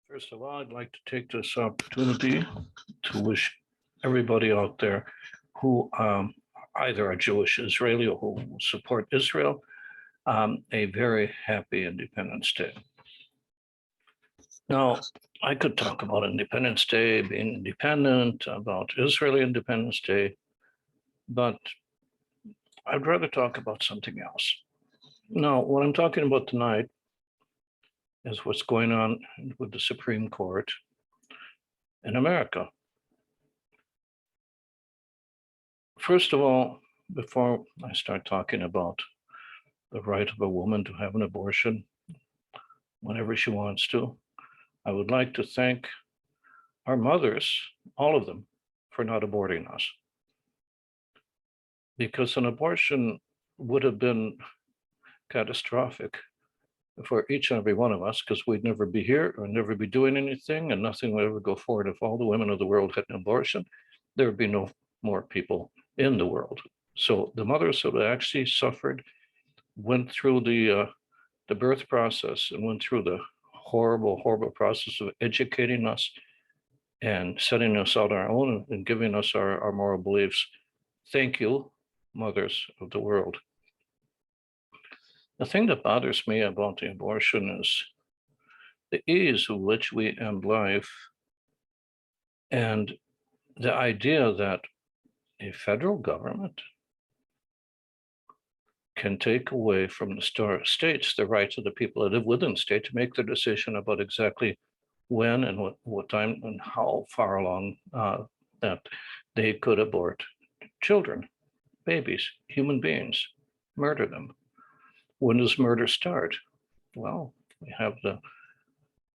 First of all, I'd like to take this opportunity to wish everybody out there who either are Jewish Israeli or who support Israel a very happy Independence Day. Now, I could talk about Independence Day, being independent, about Israeli Independence Day, but I'd rather talk about something else. Now, what I'm talking about tonight is what's going on with the Supreme Court in America. First of all, before I start talking about the right of a woman to have an abortion whenever she wants to, I would like to thank our mothers, all of them, for not aborting us. Because an abortion would have been catastrophic for each and every one of us, because we'd never be here or never be doing anything, and nothing would ever go forward. If all the women of the world had an abortion, there would be no more people in the world. So the mothers who actually suffered, went through the birth process and went through the horrible, horrible process of educating us and setting us out our own and giving us our moral beliefs. Thank you, mothers of the world. The thing that bothers me about the abortion is the ease with which we end life and the idea that a federal government can take away from the states the rights of the people that live within the state to make their decision about exactly when and what time and how far along that they could abort children, babies, human beings, murder them. When does murder start? Well, we have the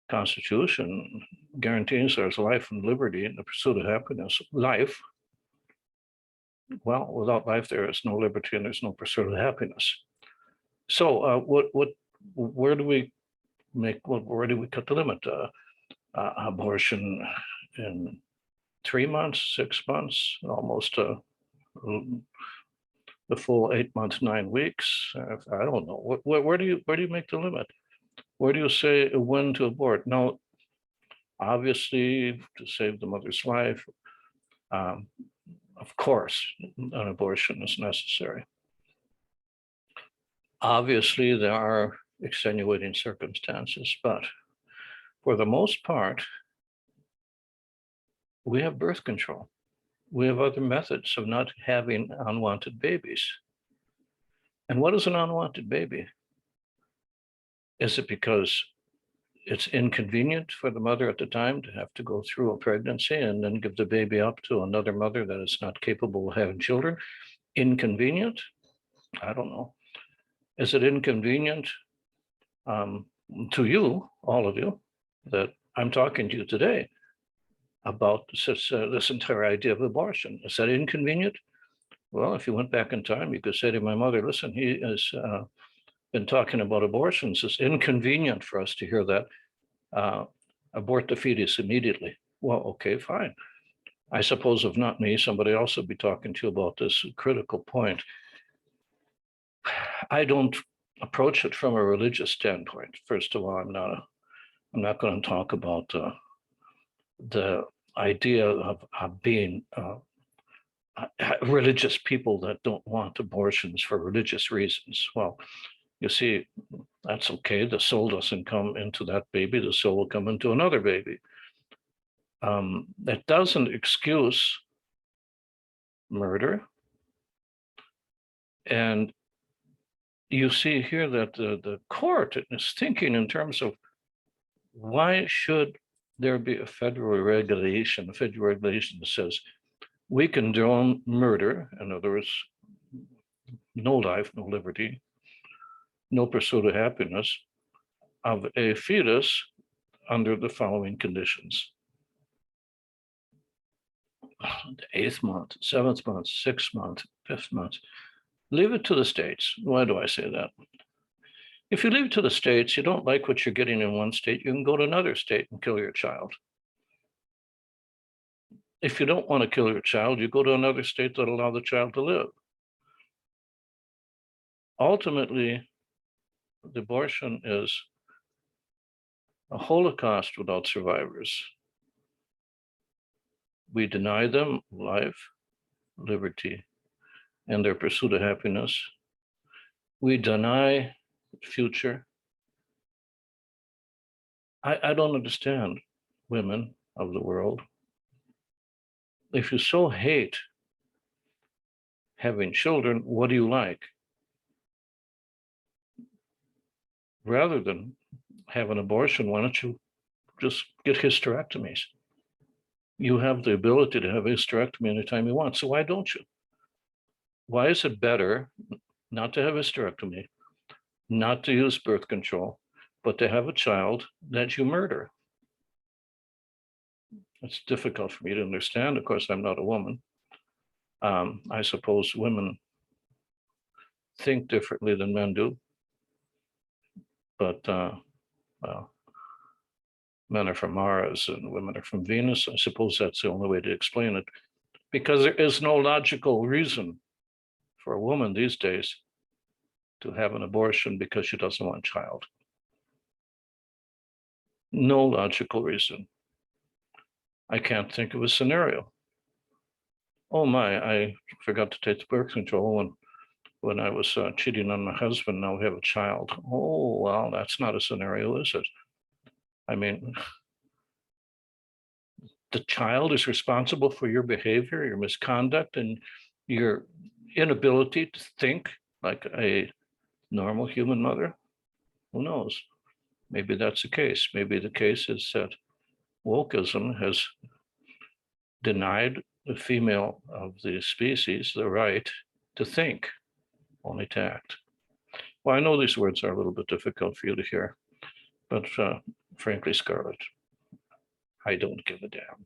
Constitution guarantees there's life and liberty in the pursuit of happiness. Life. Well, without life, there is no liberty and there's no pursuit of happiness. So, where do we where do we cut the limit? Abortion in 3 months, 6 months, almost the full 8 months, 9 weeks. I don't know. Where do you make the limit? Where do you say when to abort? Now, obviously, to save the mother's life, of course, an abortion is necessary. Obviously, there are extenuating circumstances, but for the most part, we have birth control. We have other methods of not having unwanted babies. And what is an unwanted baby? Is it because it's inconvenient for the mother at the time to have to go through a pregnancy and then give the baby up to another mother that is not capable of having children? Inconvenient? I don't know. Is it inconvenient to you, all of you, that I'm talking to you today about this entire idea of abortion? Is that inconvenient? Well, if you went back in time, you could say to my mother, listen, he has been talking about abortions. It's inconvenient for us to hear that. Abort the fetus immediately. Well, okay, fine. I suppose if not me, somebody else would be talking to you about this critical point. I don't approach it from a religious standpoint. First of all, I'm not going to talk about the idea of being religious people that don't want abortions for religious reasons. Well, you see, that's okay. The soul doesn't come into that baby. The soul will come into another baby. That doesn't excuse murder. And you see here that the court is thinking in terms of why should there be a federal regulation that says we condone murder, in other words, no life, no liberty, no pursuit of happiness of a fetus under the following conditions. The 8th month, 7th month, 6th month, 5th month. Leave it to the states. Why do I say that? If you leave it to the states, you don't like what you're getting in one state, you can go to another state and kill your child. If you don't want to kill your child, you go to another state that allow the child to live. Ultimately, the abortion is a Holocaust without survivors. We deny them life, liberty, and their pursuit of happiness. We deny future. I don't understand, women of the world. If you so hate having children, what do you like? Rather than have an abortion, why don't you just get hysterectomies? You have the ability to have a hysterectomy anytime you want, so why don't you? Why is it better not to have a hysterectomy, not to use birth control, but to have a child that you murder? It's difficult for me to understand. Of course, I'm not a woman. I suppose women think differently than men do, but well, men are from Mars and women are from Venus. I suppose that's the only way to explain it, because there is no logical reason for a woman these days to have an abortion because she doesn't want a child. No logical reason. I can't think of a scenario. Oh my, I forgot to take the birth control when I was cheating on my husband. Now we have a child. Oh, well, that's not a scenario, is it? I mean, the child is responsible for your behavior, your misconduct, and your inability to think like a normal human mother. Who knows? Maybe that's the case. Maybe the case is that wokeism has denied the female of the species the right to think, only to act. Well, I know these words are a little bit difficult for you to hear, but frankly, Scarlett, I don't give a damn.